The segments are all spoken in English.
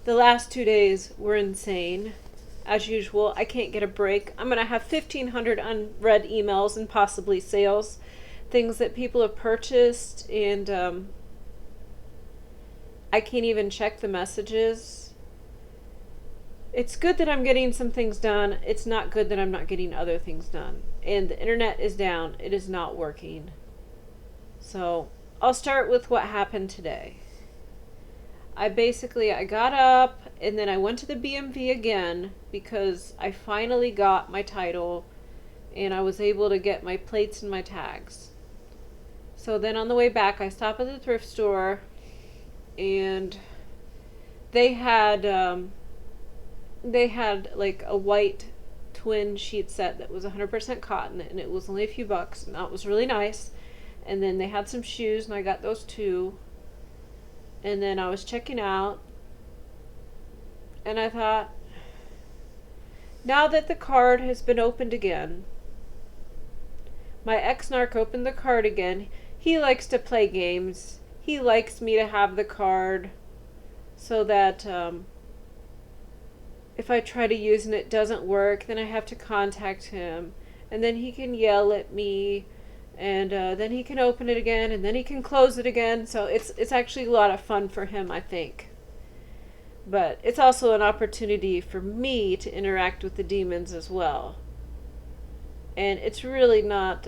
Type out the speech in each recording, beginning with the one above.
The last 2 days were insane. As usual, I can't get a break. I'm going to have 1,500 unread emails and possibly sales, things that people have purchased, and I can't even check the messages. It's good that I'm getting some things done. It's not good that I'm not getting other things done. And the internet is down. It is not working. So I'll start with what happened today. I got up and then I went to the BMV again because I finally got my title and I was able to get my plates and my tags. So then on the way back, I stopped at the thrift store and they had like a white twin sheet set that was 100% cotton and it was only a few bucks and that was really nice. And then they had some shoes and I got those too. And then I was checking out and I thought, now that the card has been opened again, my ex-narc opened the card again. He likes to play games. He likes me to have the card so that if I try to use and it doesn't work, then I have to contact him. And then he can yell at me. And then he can open it again, and then he can close it again. So it's actually a lot of fun for him, I think. But it's also an opportunity for me to interact with the demons as well. And it's really not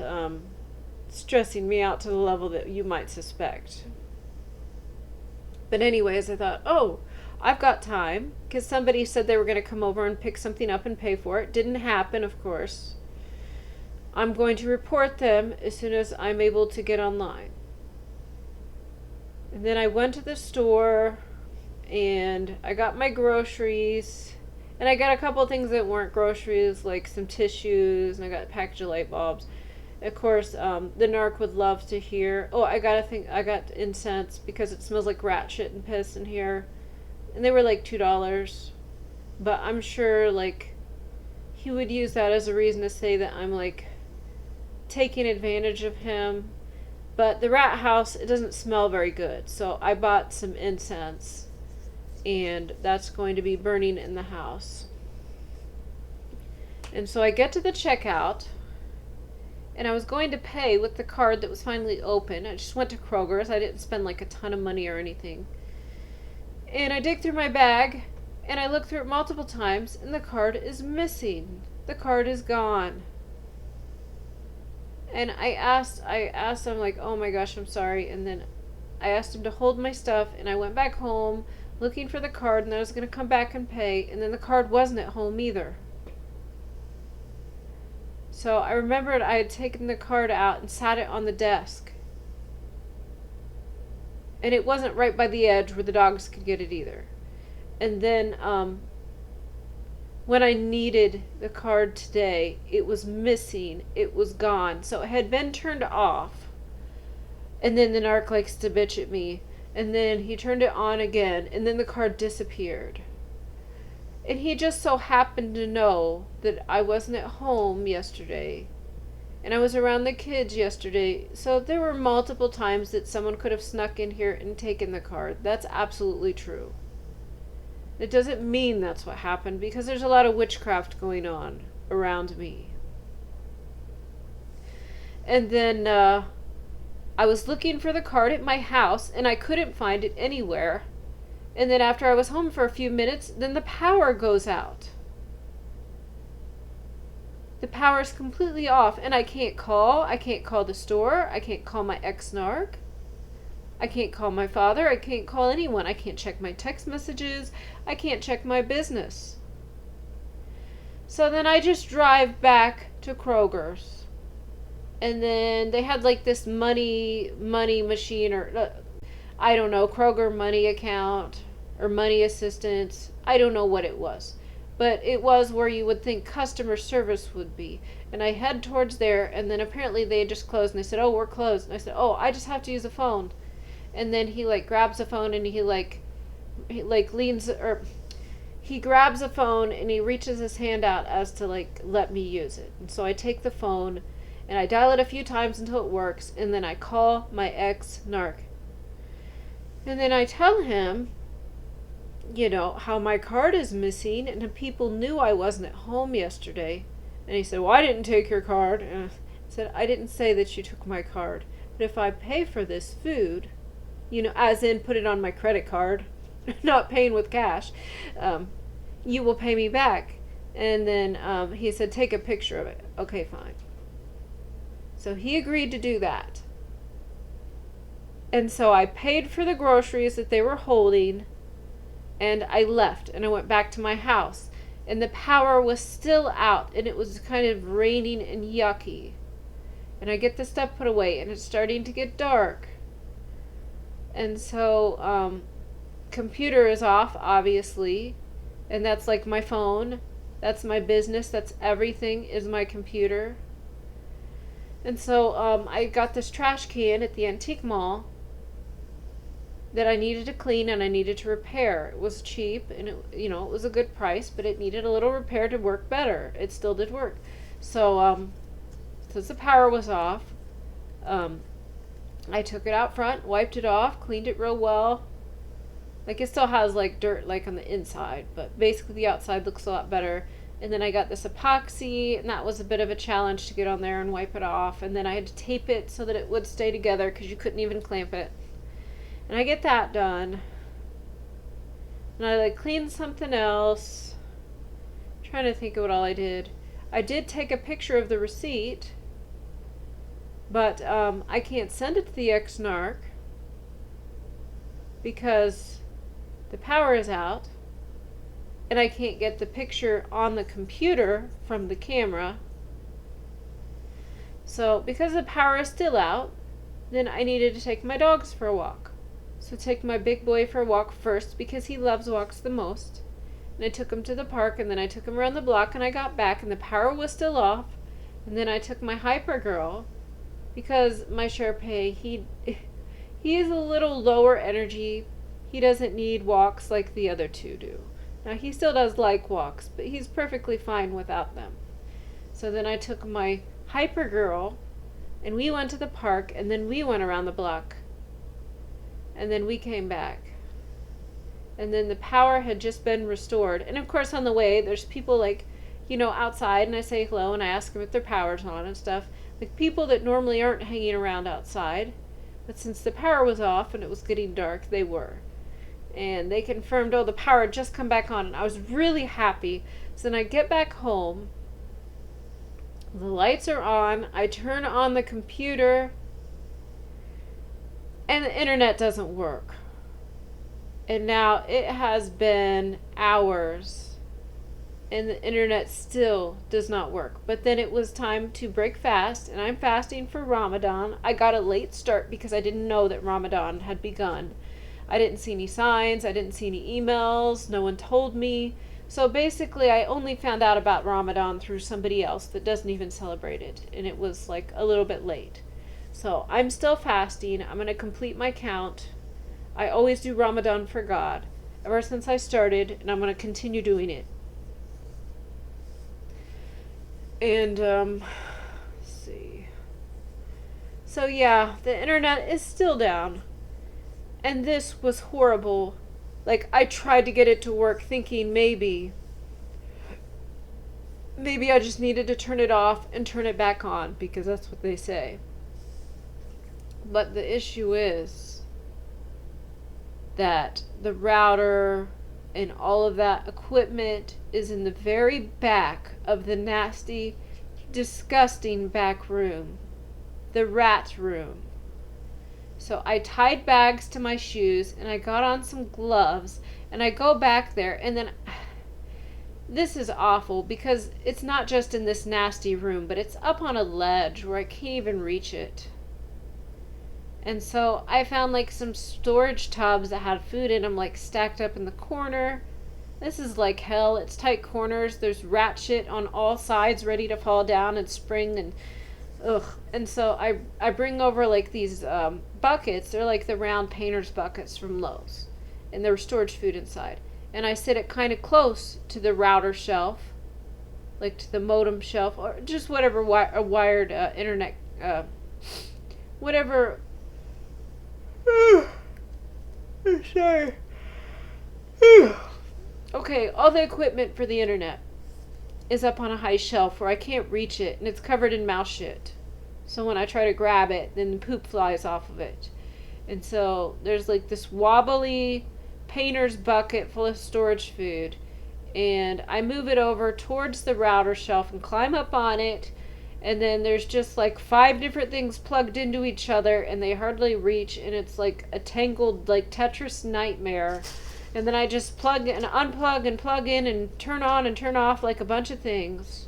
stressing me out to the level that you might suspect. But anyways, I thought, oh, I've got time. Because somebody said they were going to come over and pick something up and pay for it. Didn't happen, of course. I'm going to report them as soon as I'm able to get online. And then I went to the store and I got my groceries. And I got a couple of things that weren't groceries, like some tissues, and I got a package of light bulbs. Of course, the narc would love to hear. Oh, I got incense because it smells like rat shit and piss in here. And they were like $2. But I'm sure like he would use that as a reason to say that I'm like taking advantage of him. But the rat house, it doesn't smell very good, so I bought some incense and that's going to be burning in the house. And so I get to the checkout and I was going to pay with the card that was finally open. I just went to Kroger's. I didn't spend like a ton of money or anything. And I dig through my bag and I look through it multiple times and the card is missing. The card is gone. And I asked him, like, oh my gosh, I'm sorry. And then I asked him to hold my stuff, and I went back home looking for the card, and I was going to come back and pay, and then the card wasn't at home either. So I remembered I had taken the card out and sat it on the desk. And it wasn't right by the edge where the dogs could get it either. And then when I needed the card today, it was missing. It was gone. So it had been turned off. And then the narc likes to bitch at me. And then he turned it on again. And then the card disappeared. And he just so happened to know that I wasn't at home yesterday. And I was around the kids yesterday. So there were multiple times that someone could have snuck in here and taken the card. That's absolutely true. It doesn't mean that's what happened because there's a lot of witchcraft going on around me. And then I was looking for the card at my house and I couldn't find it anywhere. And then after I was home for a few minutes, then the power goes out. The power is completely off and I can't call the store. I can't call my ex-narc. I can't call my father. I can't call anyone. I can't check my text messages. I can't check my business. So then I just drive back to Kroger's. And then they had like this money machine or I don't know, Kroger money account or money assistance. I don't know what it was. But it was where you would think customer service would be. And I head towards there and then apparently they had just closed and they said, oh, we're closed. And I said, oh, I just have to use a phone. And then he like grabs a phone and he leans or he grabs a phone and he reaches his hand out as to like let me use it. And so I take the phone and I dial it a few times until it works and then I call my ex-narc. And then I tell him how my card is missing, and people knew I wasn't at home yesterday. And he said, well, I didn't take your card. And I said, I didn't say that you took my card. But if I pay for this food, as in put it on my credit card, not paying with cash, you will pay me back. And then he said, take a picture of it. Okay, fine. So he agreed to do that. And so I paid for the groceries that they were holding, and I left, and I went back to my house. And the power was still out, and it was kind of raining and yucky. And I get the stuff put away, and it's starting to get dark. And so, computer is off, obviously. And that's like my phone. That's my business. That's everything is my computer. And so, I got this trash can at the antique mall that I needed to clean and I needed to repair. It was cheap and it was a good price, but it needed a little repair to work better. It still did work. So, since the power was off, I took it out front, wiped it off, cleaned it real well. Like, it still has like dirt like on the inside, but basically the outside looks a lot better. And then I got this epoxy, and that was a bit of a challenge to get on there and wipe it off. And then I had to tape it so that it would stay together because you couldn't even clamp it. And I get that done. And I cleaned something else. I'm trying to think of what all I did. I did take a picture of the receipt, but I can't send it to the ex-narc because the power is out, and I can't get the picture on the computer from the camera. So because the power is still out, then I needed to take my dogs for a walk. So take my big boy for a walk first because he loves walks the most. And I took him to the park, and then I took him around the block, and I got back and the power was still off. And then I took my hyper girl because my Sharpei, he is a little lower energy. He doesn't need walks like the other two do. Now he still does like walks, but he's perfectly fine without them. So then I took my hyper girl and we went to the park, and then we went around the block. And then we came back. And then the power had just been restored. And of course on the way, there's people outside, and I say hello, and I ask them if their power's on and stuff. Like people that normally aren't hanging around outside. But since the power was off and it was getting dark, they were. And they confirmed, the power had just come back on. And I was really happy. So then I get back home. The lights are on. I turn on the computer. And the internet doesn't work. And now it has been hours. And the internet still does not work. But then it was time to break fast. And I'm fasting for Ramadan. I got a late start because I didn't know that Ramadan had begun. I didn't see any signs. I didn't see any emails. No one told me. So basically I only found out about Ramadan through somebody else that doesn't even celebrate it. And it was like a little bit late. So I'm still fasting. I'm going to complete my count. I always do Ramadan for God ever since I started, and I'm going to continue doing it. And let's see. So yeah, the internet is still down. And this was horrible. Like, I tried to get it to work thinking maybe I just needed to turn it off and turn it back on, because that's what they say. But the issue is that the router and all of that equipment is in the very back of the nasty, disgusting back room. The rat room. So I tied bags to my shoes, and I got on some gloves, and I go back there, and then this is awful because it's not just in this nasty room, but it's up on a ledge where I can't even reach it. And so I found like some storage tubs that had food in them, like stacked up in the corner. This is like hell. It's tight corners. There's rat shit on all sides ready to fall down and spring, and ugh. And so I bring over like these buckets. They're like the round painter's buckets from Lowe's, and there's storage food inside. And I sit it kind of close to the router shelf, like to the modem shelf, or just whatever wired internet, whatever. Sorry. Okay, all the equipment for the internet is up on a high shelf where I can't reach it, and it's covered in mouse shit. So when I try to grab it, then the poop flies off of it. And so there's like this wobbly painter's bucket full of storage food. And I move it over towards the router shelf and climb up on it. And then there's just like 5 different things plugged into each other, and they hardly reach. And it's like a tangled, like Tetris nightmare. And then I just plug and unplug and plug in and turn on and turn off like a bunch of things.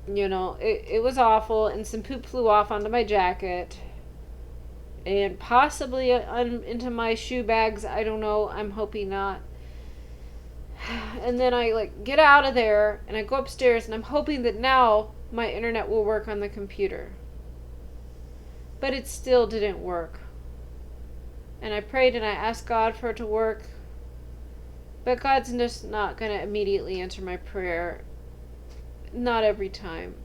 You know, it was awful, and some poop flew off onto my jacket. And possibly into my shoe bags. I don't know. I'm hoping not. And then I like get out of there and I go upstairs, and I'm hoping that now my internet will work on the computer. But it still didn't work. And I prayed and I asked God for it to work. But God's just not going to immediately answer my prayer. Not every time.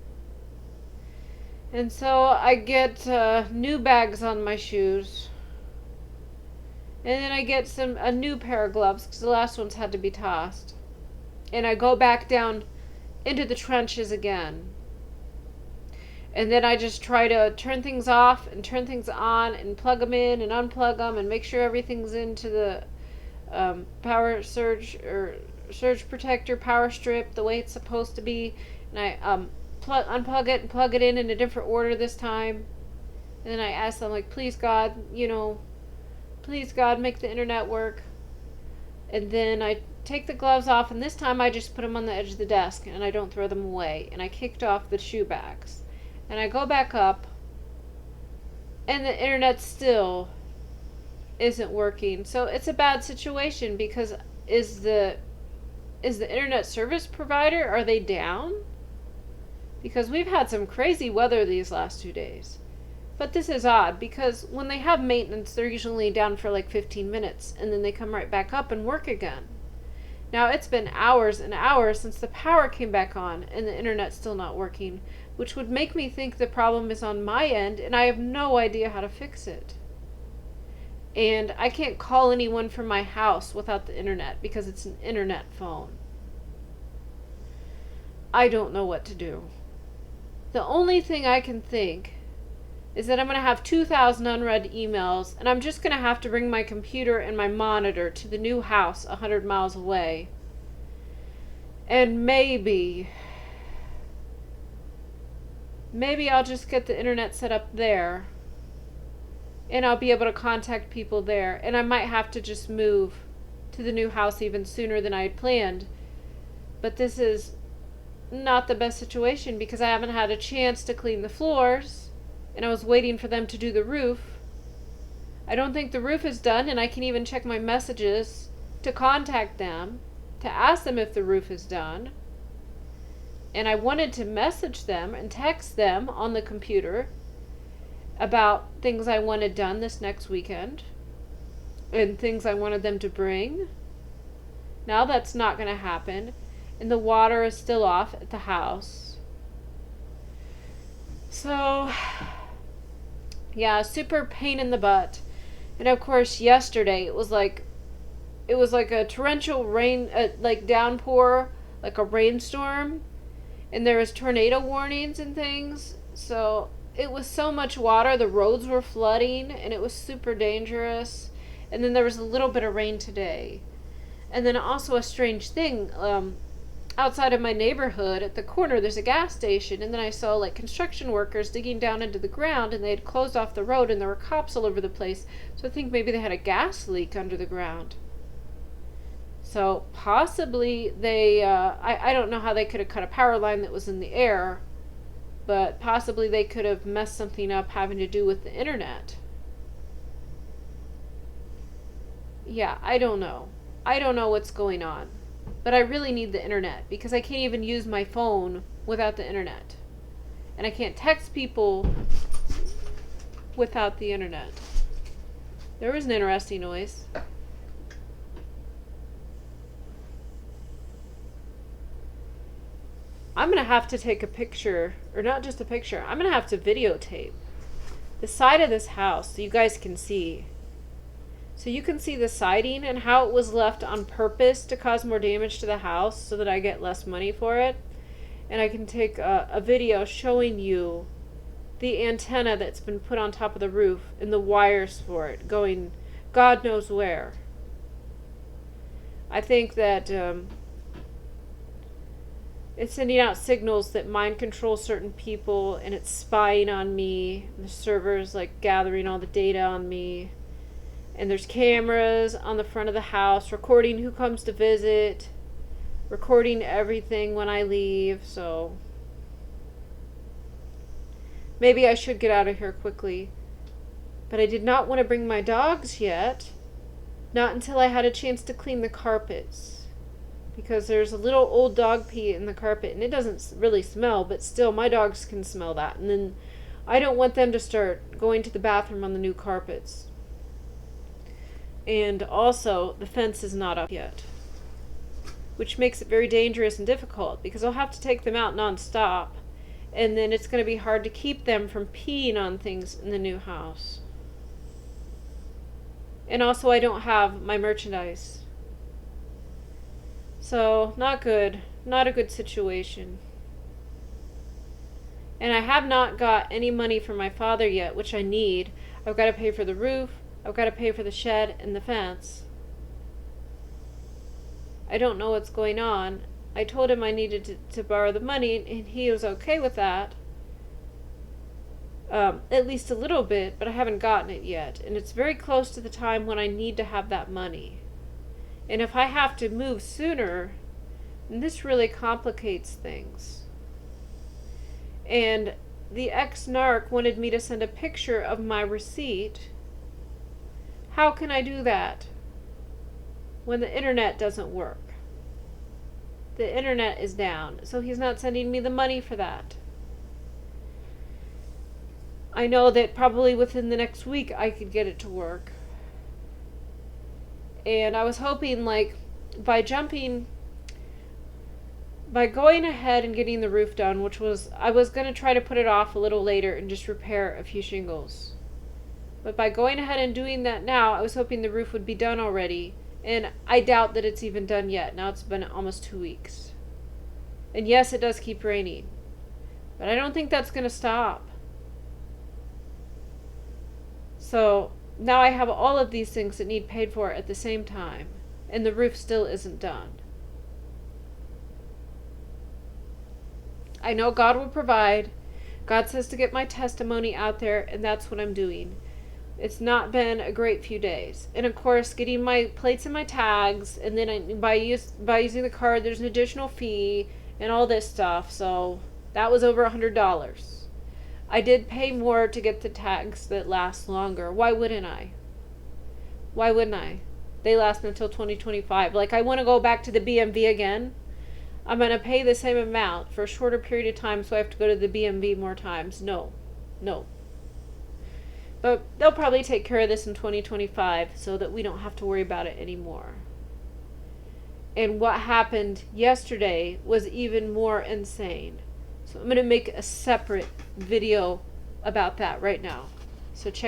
And so I get new bags on my shoes. And then I get a new pair of gloves because the last ones had to be tossed. And I go back down into the trenches again. And then I just try to turn things off and turn things on and plug them in and unplug them and make sure everything's into the power surge or surge protector power strip the way it's supposed to be. And I unplug it and plug it in a different order this time. And then I ask them, like, please God, please God, make the internet work. And then I take the gloves off, and this time I just put them on the edge of the desk and I don't throw them away. And I kicked off the shoe bags. And I go back up, and the internet still isn't working. So it's a bad situation because is the internet service provider, are they down? Because we've had some crazy weather these last 2 days. But this is odd because when they have maintenance, they're usually down for like 15 minutes and then they come right back up and work again. Now it's been hours and hours since the power came back on and the internet's still not working, which would make me think the problem is on my end and I have no idea how to fix it. And I can't call anyone from my house without the internet because it's an internet phone. I don't know what to do. The only thing I can think is that I'm going to have 2,000 unread emails, and I'm just going to have to bring my computer and my monitor to the new house 100 miles away. And maybe I'll just get the internet set up there, and I'll be able to contact people there, and I might have to just move to the new house even sooner than I had planned. But this is not the best situation because I haven't had a chance to clean the floors. And I was waiting for them to do the roof. I don't think the roof is done, and I can even check my messages to contact them, to ask them if the roof is done. And I wanted to message them and text them on the computer about things I wanted done this next weekend and things I wanted them to bring. Now that's not going to happen, and the water is still off at the house. So yeah, super pain in the butt. And of course yesterday it was like a torrential rain, like downpour, like a rainstorm, and there was tornado warnings and things. So it was so much water, the roads were flooding and it was super dangerous. And then there was a little bit of rain today. And then also a strange thing, outside of my neighborhood, at the corner, there's a gas station, and then I saw like construction workers digging down into the ground, and they had closed off the road, and there were cops all over the place. So I think maybe they had a gas leak under the ground. So possibly they, I don't know how they could have cut a power line that was in the air, but possibly they could have messed something up having to do with the internet. Yeah, I don't know. I don't know what's going on. But I really need the internet because I can't even use my phone without the internet. And I can't text people without the internet. There was an interesting noise. I'm going to have to take a picture, or not just a picture, I'm going to have to videotape the side of this house so you guys can see. So So you can see the siding and how it was left on purpose to cause more damage to the house so that I get less money for it. And I can take a video showing you the antenna that's been put on top of the roof and the wires for it going God knows where. I think that it's sending out signals that mind controls certain people, and it's spying on me. The server's like gathering all the data on me. And there's cameras on the front of the house recording who comes to visit, recording everything when I leave. So maybe I should get out of here quickly. But I did not want to bring my dogs yet. Not until I had a chance to clean the carpets. Because there's a little old dog pee in the carpet, and it doesn't really smell, but still my dogs can smell that. And then I don't want them to start going to the bathroom on the new carpets. And also, the fence is not up yet, which makes it very dangerous and difficult because I'll have to take them out nonstop, and then it's going to be hard to keep them from peeing on things in the new house. And also, I don't have my merchandise. So, not good. Not a good situation. And I have not got any money from my father yet, which I need. I've got to pay for the roof. I've got to pay for the shed and the fence. I don't know what's going on. I told him I needed to borrow the money, and he was okay with that. At least a little bit, but I haven't gotten it yet. And it's very close to the time when I need to have that money. And if I have to move sooner, then this really complicates things. And the ex-narc wanted me to send a picture of my receipt. How can I do that when the internet doesn't work? The internet is down, so he's not sending me the money for that. I know that probably within the next week I could get it to work. And I was hoping, like, by going ahead and getting the roof done, I was going to try to put it off a little later and just repair a few shingles. But by going ahead and doing that now, I was hoping the roof would be done already. And I doubt that it's even done yet. Now it's been almost 2 weeks. And yes, it does keep raining. But I don't think that's going to stop. So now I have all of these things that need paid for at the same time, and the roof still isn't done. I know God will provide. God says to get my testimony out there, and that's what I'm doing. It's not been a great few days. And of course, getting my plates and my tags, and then by using the card, there's an additional fee and all this stuff. So that was over $100. I did pay more to get the tags that last longer. Why wouldn't I? Why wouldn't I? They last until 2025. Like, I want to go back to the BMV again. I'm going to pay the same amount for a shorter period of time, so I have to go to the BMV more times. No. But they'll probably take care of this in 2025 so that we don't have to worry about it anymore. And what happened yesterday was even more insane. So I'm going to make a separate video about that right now. So check